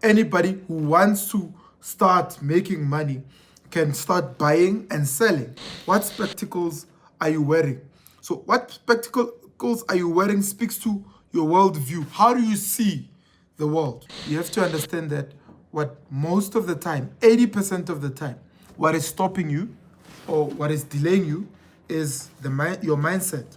Anybody who wants to start making money can start buying and selling. What spectacles are you wearing? So what spectacles are you wearing speaks to your worldview. How do you see the world? You have to understand that what most of the time, 80% of the time, what is stopping you or what is delaying you is your mindset.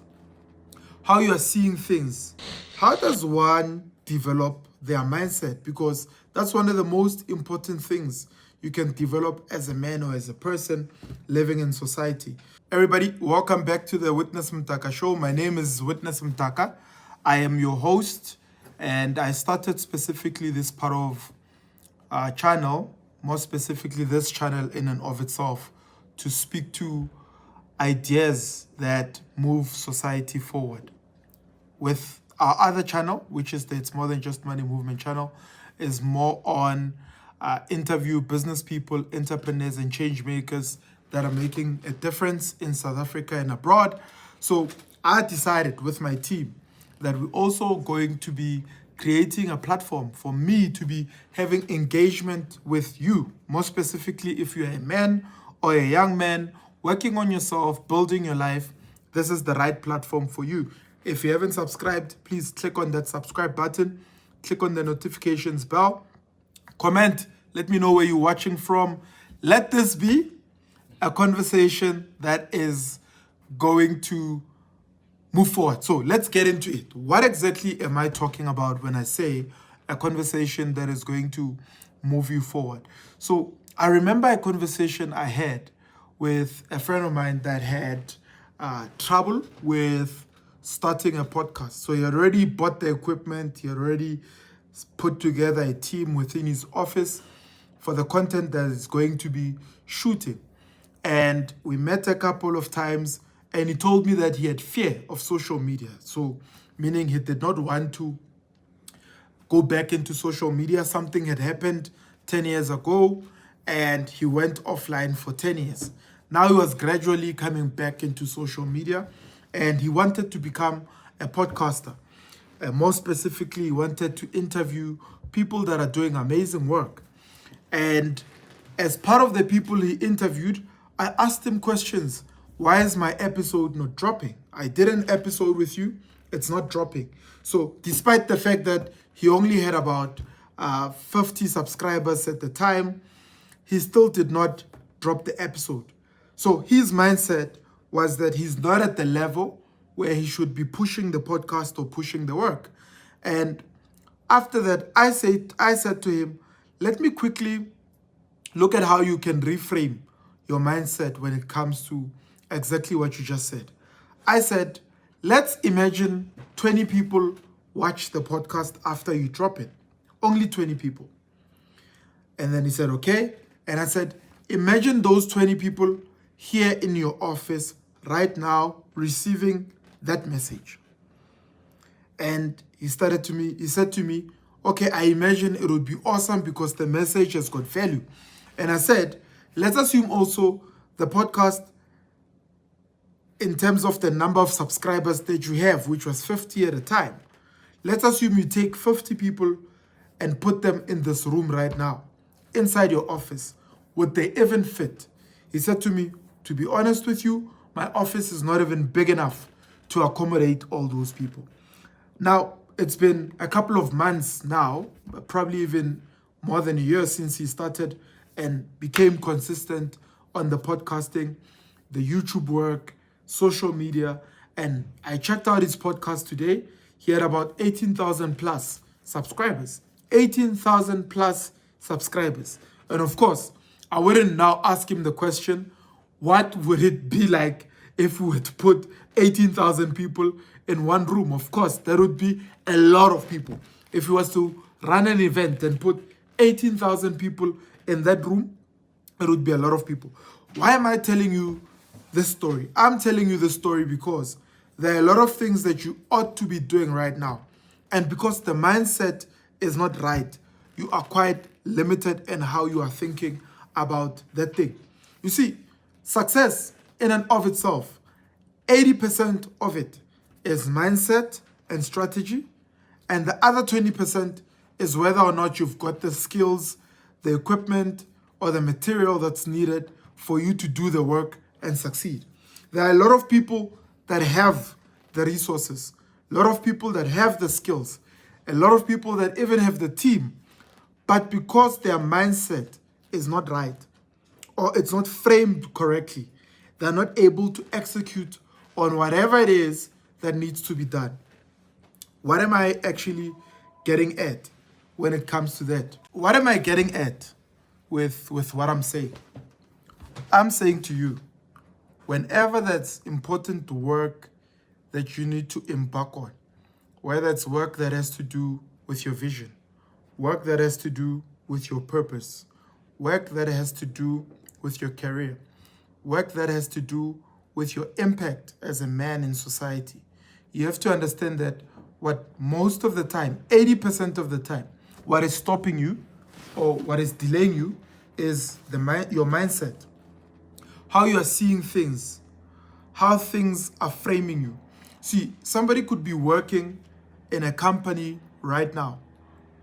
How you are seeing things. How does one develop their mindset? Because that's one of the most important things you can develop as a man or as a person living in society. Everybody, welcome back to the Witness Mdaka Show. My name is Witness Mdaka. I am your host, and I started specifically this part of channel, more specifically this channel in and of itself, to speak to ideas that move society forward. With our other channel, which is the It's More Than Just Money Movement channel, is more on interview business people, entrepreneurs, and change makers that are making a difference in South Africa and abroad. So I decided with my team that we're also going to be creating a platform for me to be having engagement with you. More specifically, if you're a man or a young man working on yourself, building your life, this is the right platform for you. If you haven't subscribed, please click on that subscribe button, click on the notifications bell, comment, let me know where you're watching from. Let this be a conversation that is going to move forward. So let's get into it. What exactly am I talking about when I say a conversation that is going to move you forward? So I remember a conversation I had with a friend of mine that had trouble with starting a podcast. So he had already bought the equipment, he had already put together a team within his office for the content that is going to be shooting. And we met a couple of times, and he told me that he had fear of social media. So meaning he did not want to go back into social media. Something had happened 10 years ago, and he went offline for 10 years. Now he was gradually coming back into social media, and he wanted to become a podcaster. More specifically, he wanted to interview people that are doing amazing work. And as part of the people he interviewed, I asked him questions. Why is my episode not dropping? I did an episode with you, it's not dropping. So despite the fact that he only had about 50 subscribers at the time, he still did not drop the episode. So his mindset was that he's not at the level where he should be pushing the podcast or pushing the work. And after that, I said to him, let me quickly look at how you can reframe your mindset when it comes to exactly what you just said. I said, let's imagine 20 people watch the podcast after you drop it. Only 20 people. And then he said, okay. And I said, imagine those 20 people here in your office right now receiving that message. And he said to me, okay, I imagine it would be awesome because the message has got value. And I said, let's assume also the podcast, in terms of the number of subscribers that you have, which was 50 at a time. Let's assume you take 50 people and put them in this room right now, inside your office. Would they even fit? He said to me, to be honest with you, my office is not even big enough to accommodate all those people. Now, it's been a couple of months now, probably even more than a year since he started and became consistent on the podcasting, the YouTube work, social media, and I checked out his podcast today. He had about 18,000 plus subscribers. 18,000 plus subscribers. And of course, I wouldn't now ask him the question, what would it be like if we were to put 18,000 people in one room? Of course, there would be a lot of people. If he was to run an event and put 18,000 people in that room, it would be a lot of people. Why am I telling you this story? I'm telling you this story because there are a lot of things that you ought to be doing right now. And because the mindset is not right, you are quite limited in how you are thinking about that thing. You see, success in and of itself, 80% of it is mindset and strategy, and the other 20% is whether or not you've got the skills, the equipment, or the material that's needed for you to do the work and succeed. There are a lot of people that have the resources, a lot of people that have the skills, a lot of people that even have the team, but because their mindset is not right or it's not framed correctly, they're not able to execute on whatever it is that needs to be done. What am I actually getting at when it comes to that? What am I getting at with what I'm saying? I'm saying to you, whenever that's important work that you need to embark on, whether it's work that has to do with your vision, work that has to do with your purpose, work that has to do with your career, work that has to do with your impact as a man in society, you have to understand that what most of the time, 80% of the time, what is stopping you or what is delaying you is your mindset, how you are seeing things, how things are framing you. See, somebody could be working in a company right now,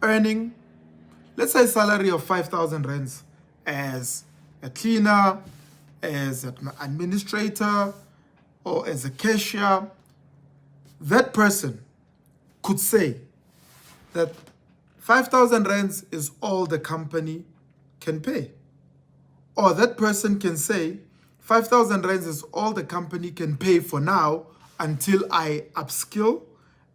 earning, let's say, a salary of 5,000 rands as a cleaner, as an administrator, or as a cashier. That person could say that 5,000 rands is all the company can pay. Or that person can say 5,000 rands is all the company can pay for now until I upskill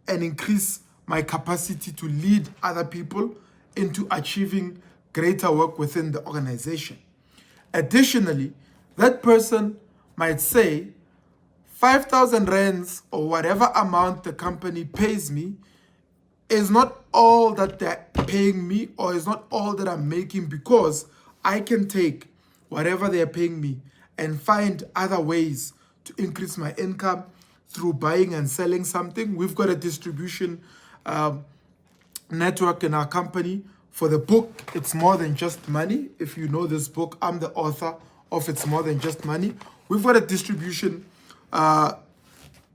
and increase my capacity to lead other people into achieving greater work within the organization. Additionally, that person might say 5,000 rands or whatever amount the company pays me is not all that they're paying me or is not all that I'm making, because I can take whatever they're paying me and find other ways to increase my income through buying and selling something. We've got a distribution network in our company for the book, It's More Than Just Money. If you know this book, I'm the author of It's More Than Just Money. We've got a distribution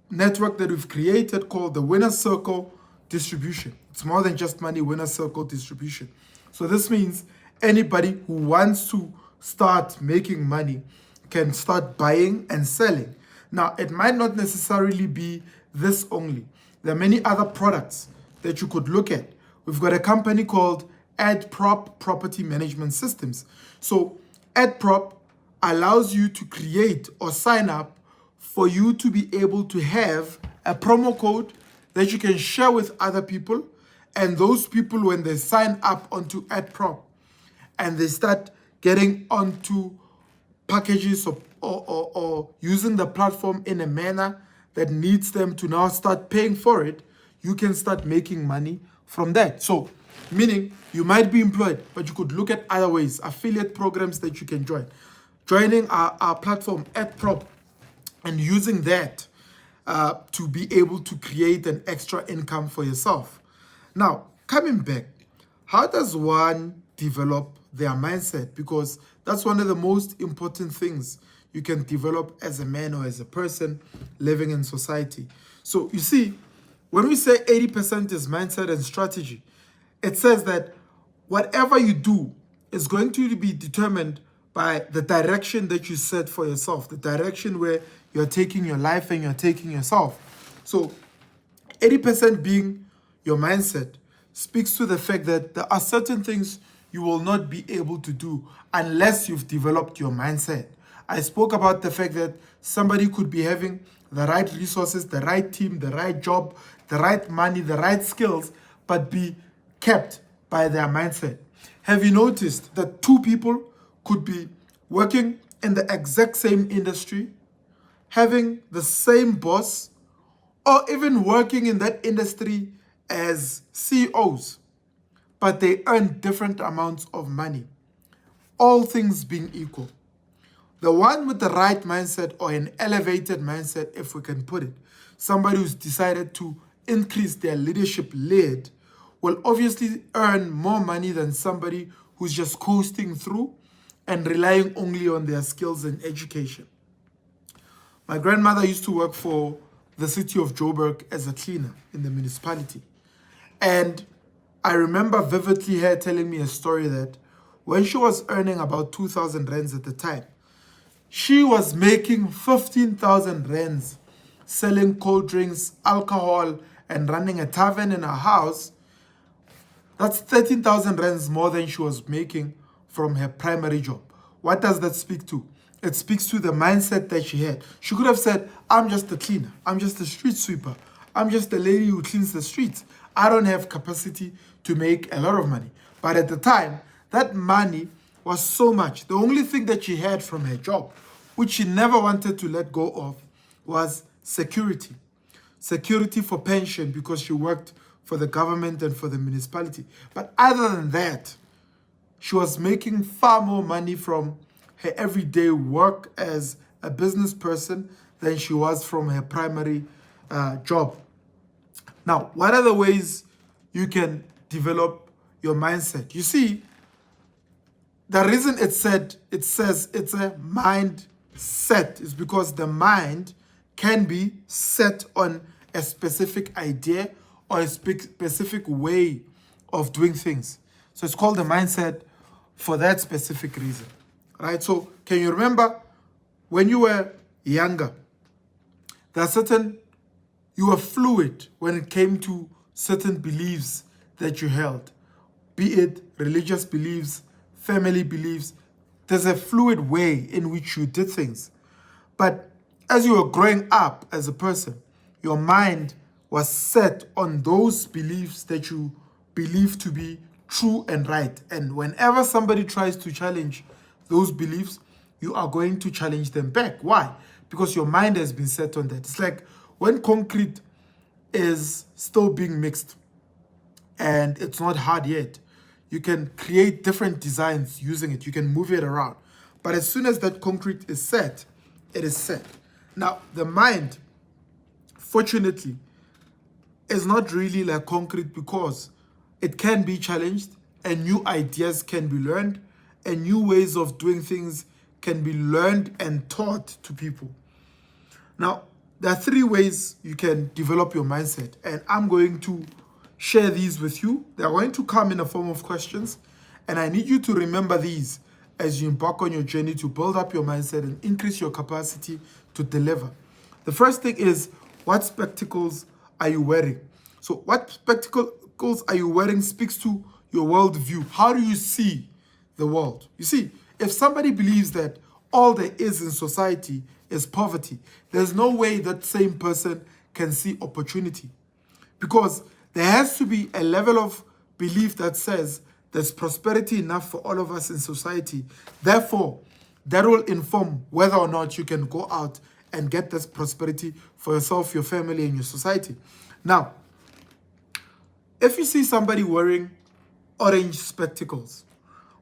network that we've created called the Winner Circle Distribution. It's More Than Just Money Winner Circle Distribution. So this means anybody who wants to start making money can start buying and selling. Now, it might not necessarily be this only. There are many other products that you could look at. We've got a company called AdProp Property Management Systems. So AdProp allows you to create or sign up for you to be able to have a promo code that you can share with other people. And those people, when they sign up onto AdProp and they start getting onto packages or using the platform in a manner that needs them to now start paying for it, you can start making money from that. So, meaning you might be employed, but you could look at other ways, affiliate programs that you can join. Joining our platform AdProp and using that to be able to create an extra income for yourself. Now, coming back, how does one develop their mindset? Because that's one of the most important things you can develop as a man or as a person living in society. So you see, when we say 80% is mindset and strategy, it says that whatever you do is going to be determined by the direction that you set for yourself, the direction where you're taking your life and you're taking yourself. So 80% being your mindset speaks to the fact that there are certain things you will not be able to do unless you've developed your mindset. I spoke about the fact that somebody could be having the right resources, the right team, the right job, the right money, the right skills, but be kept by their mindset. Have you noticed that two people could be working in the exact same industry, having the same boss, or even working in that industry as CEOs, but they earn different amounts of money, all things being equal? The one with the right mindset, or an elevated mindset, if we can put it, somebody who's decided to increase their leadership lead, will obviously earn more money than somebody who's just coasting through and relying only on their skills and education. My grandmother used to work for the city of Joburg as a cleaner in the municipality. And I remember vividly her telling me a story that when she was earning about 2,000 rands at the time, she was making 15,000 rands selling cold drinks, alcohol, and running a tavern in her house. That's 13,000 rands more than she was making from her primary job. What does that speak to? It speaks to the mindset that she had. She could have said, I'm just a cleaner. I'm just a street sweeper. I'm just a lady who cleans the streets. I don't have capacity to make a lot of money. But at the time, that money was so much. The only thing that she had from her job, which she never wanted to let go of, was security. Security for pension, because she worked for the government and for the municipality. But other than that, she was making far more money from her everyday work as a business person than she was from her primary job. Now, what are the ways you can develop your mindset? You see, the reason it says it's a mindset is because the mind can be set on a specific idea or a specific way of doing things. So it's called the mindset for that specific reason, right? So can you remember when you were younger, you were fluid when it came to certain beliefs that you held, be it religious beliefs, family beliefs. There's a fluid way in which you did things. But as you were growing up as a person, your mind was set on those beliefs that you believe to be true and right. And whenever somebody tries to challenge those beliefs, you are going to challenge them back. Why? Because your mind has been set on that. It's like when concrete is still being mixed and it's not hard yet, you can create different designs using it. You can move it around. But as soon as that concrete is set, it is set. Now, the mind, fortunately, is not really like concrete because it can be challenged and new ideas can be learned and new ways of doing things can be learned and taught to people. Now, there are 3 ways you can develop your mindset, and I'm going to share these with you. They're going to come in a form of questions, and I need you to remember these as you embark on your journey to build up your mindset and increase your capacity to deliver. The first thing is, what spectacles are you wearing? So what spectacles are you wearing speaks to your worldview. How do you see the world? You see, if somebody believes that all there is in society is poverty, there's no way that same person can see opportunity, because there has to be a level of belief that says there's prosperity enough for all of us in society. Therefore, that will inform whether or not you can go out and get this prosperity for yourself, your family, and your society. Now, if you see somebody wearing orange spectacles,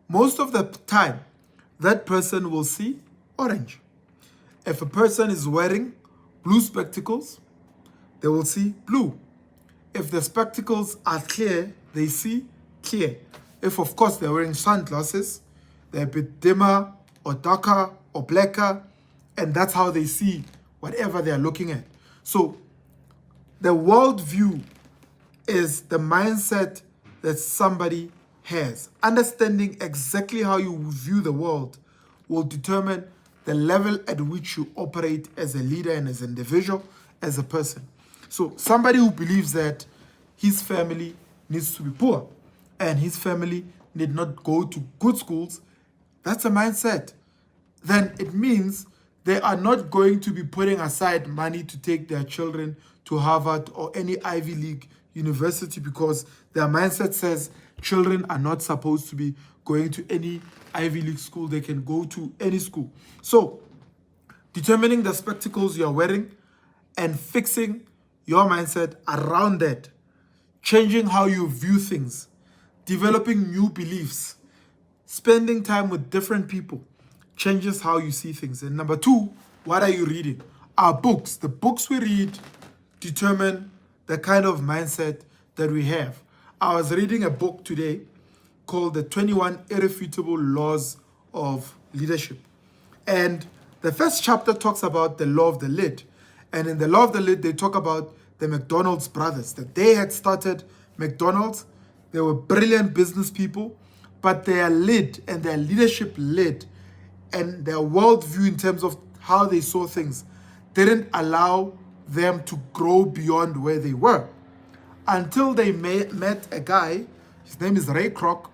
most of the time, that person will see orange. If a person is wearing blue spectacles, they will see blue. If the spectacles are clear, they see clear. If, of course, they're wearing sunglasses, they're a bit dimmer or darker or blacker, and that's how they see whatever they're looking at. So the worldview is the mindset that somebody has. Understanding exactly how you view the world will determine the level at which you operate as a leader and as an individual, as a person. So somebody who believes that his family needs to be poor and his family need not go to good schools, that's a mindset. Then it means they are not going to be putting aside money to take their children to Harvard or any Ivy League university, because their mindset says children are not supposed to be going to any Ivy League school. They can go to any school. So determining the spectacles you're wearing and fixing your mindset around that, changing how you view things, developing new beliefs, spending time with different people changes how you see things. And number 2, what are you reading? Our books. The books we read determine the kind of mindset that we have. I was reading a book today called The 21 Irrefutable Laws of Leadership. And the first chapter talks about the law of the lid. And in the law of the lid, they talk about the McDonald's brothers, that they had started McDonald's. They were brilliant business people, but their lead and their leadership led and their worldview in terms of how they saw things didn't allow them to grow beyond where they were until they met a guy. His name is Ray Kroc.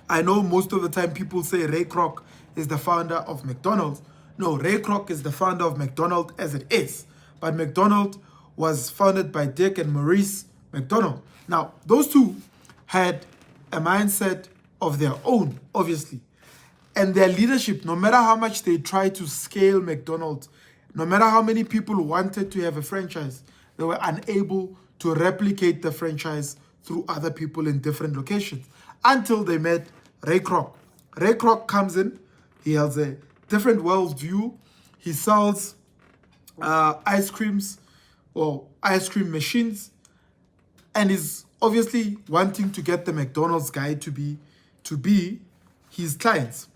I know most of the time people say Ray Kroc is the founder of McDonald's. No, Ray Kroc is the founder of McDonald's as it is. But McDonald's was founded by Dick and Maurice McDonald. Now, those two had a mindset of their own, obviously. And their leadership, no matter how much they tried to scale McDonald's, no matter how many people wanted to have a franchise, they were unable to replicate the franchise through other people in different locations until they met Ray Kroc. Ray Kroc comes in, he has a different worldview. He sells ice creams or ice cream machines, and is obviously wanting to get the McDonald's guy to be his clients.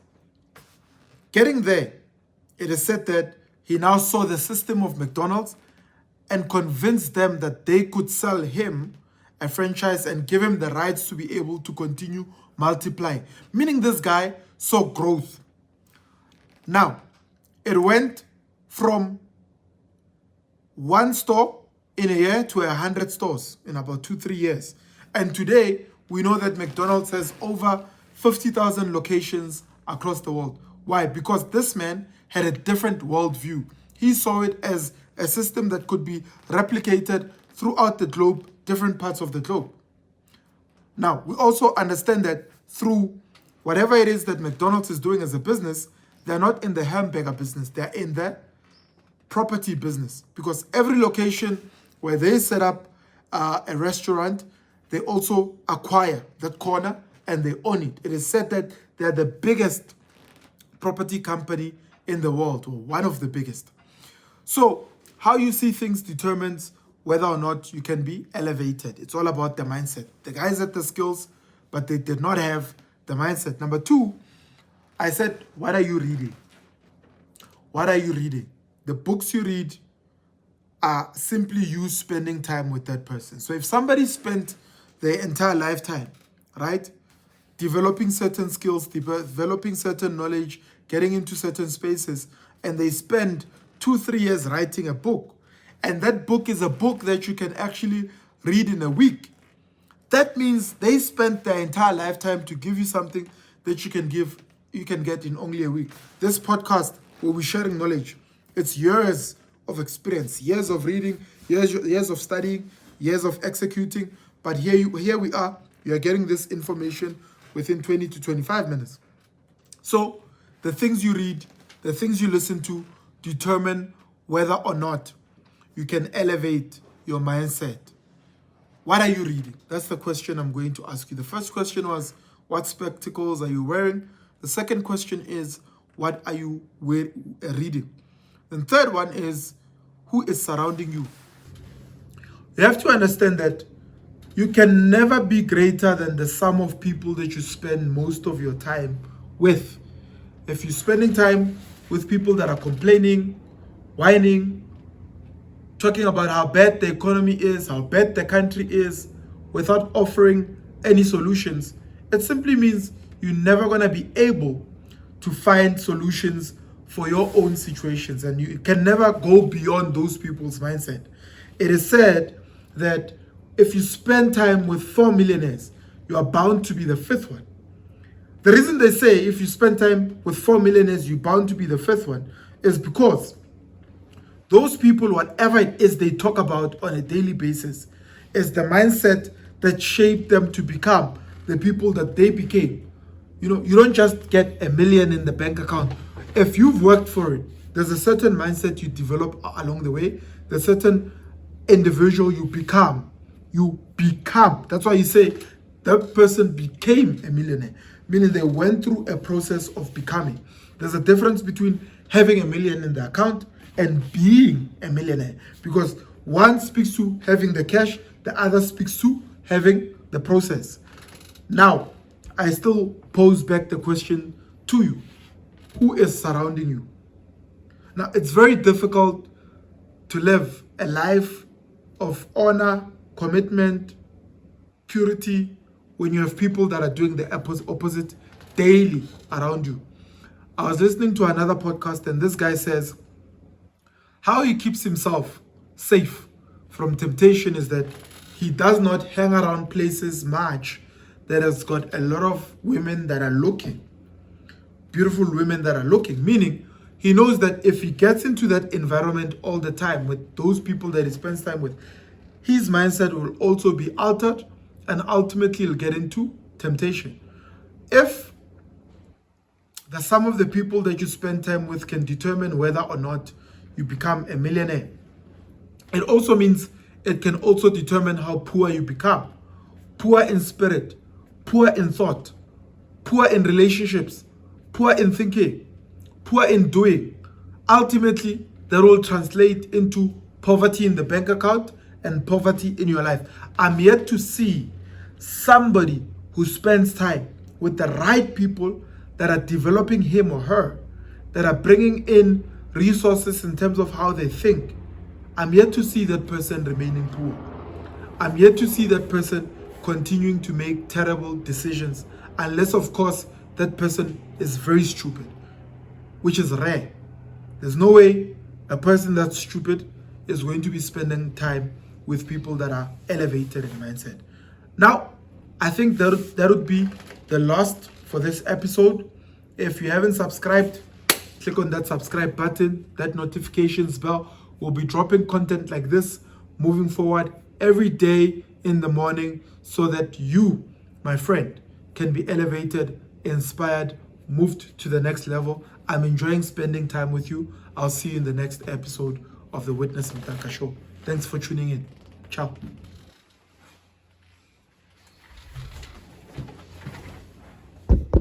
Getting there, it is said that he now saw the system of McDonald's and convinced them that they could sell him a franchise and give him the rights to be able to continue multiplying. Meaning this guy saw growth. Now, it went from one store in a year to 100 stores in about 2-3 years. And today, we know that McDonald's has over 50,000 locations across the world. Why? Because this man had a different worldview. He saw it as a system that could be replicated throughout the globe, different parts of the globe. Now, we also understand that through whatever it is that McDonald's is doing as a business, they're not in the hamburger business, they're in the property business. Because every location where they set up a restaurant, they also acquire that corner and they own it. It is said that they're the biggest property company in the world, or one of the biggest. So how you see things determines whether or not you can be elevated. It's all about the mindset. The guys had the skills, but they did not have the mindset. Number two, I said, what are you reading? What are you reading? The books you read are simply you spending time with that person. So if somebody spent their entire lifetime, right, developing certain skills, developing certain knowledge, getting into certain spaces, and they spend 2-3 years writing a book, and that book is a book that you can actually read in a week, that means they spent their entire lifetime to give you something that you can get in only a week. This podcast where we're sharing knowledge, it's years of experience, years of reading, years of studying, years of executing. But here we are, you are getting this information within 20 to 25 minutes. So the things you read, the things you listen to determine whether or not you can elevate your mindset. What are you reading? That's the question I'm going to ask you. The first question was, what spectacles are you wearing? The second question is, what are you reading? The third one is, who is surrounding you? You have to understand that you can never be greater than the sum of people that you spend most of your time with. If you're spending time with people that are complaining, whining, talking about how bad the economy is, how bad the country is, without offering any solutions, it simply means you're never going to be able to find solutions for your own situations, and you can never go beyond those people's mindset. It is said that if you spend time with 4 millionaires, you are bound to be the fifth one. The reason they say if you spend time with 4 millionaires, you're bound to be the fifth one is because those people, whatever it is they talk about on a daily basis, is the mindset that shaped them to become the people that they became. You know, you don't just get $1 million in the bank account. If you've worked for it, there's a certain mindset you develop along the way. There's a certain individual you become. You become. That's why you say that person became a millionaire, meaning they went through a process of becoming. There's a difference between having $1 million in the account and being a millionaire, because one speaks to having the cash, the other speaks to having the process. Now, I still pose back the question to you. Who is surrounding you? Now, it's very difficult to live a life of honor, commitment, purity, when you have people that are doing the opposite daily around you. I was listening to another podcast, and this guy says how he keeps himself safe from temptation is that he does not hang around places much that has got a lot of women that are looking, beautiful women that are looking, meaning he knows that if he gets into that environment all the time with those people that he spends time with, his mindset will also be altered, and ultimately he'll get into temptation. If the sum of the people that you spend time with can determine whether or not you become a millionaire, it also means it can also determine how poor you become. Poor in spirit, poor in thought, poor in relationships, poor in thinking, poor in doing. Ultimately, that will translate into poverty in the bank account and poverty in your life. I'm yet to see somebody who spends time with the right people that are developing him or her, that are bringing in resources in terms of how they think. I'm yet to see that person remaining poor. I'm yet to see that person continuing to make terrible decisions, unless, of course, that person is very stupid, which is rare. There's no way a person that's stupid is going to be spending time with people that are elevated in mindset. Now, I think that would be the last for this episode. If you haven't subscribed, click on that subscribe button, that notifications bell. We'll be dropping content like this moving forward every day in the morning so that you, my friend, can be elevated, inspired, moved to the next level. I'm enjoying spending time with you. I'll see you in the next episode of the Witness Mdaka Show. Thanks for tuning in. Ciao.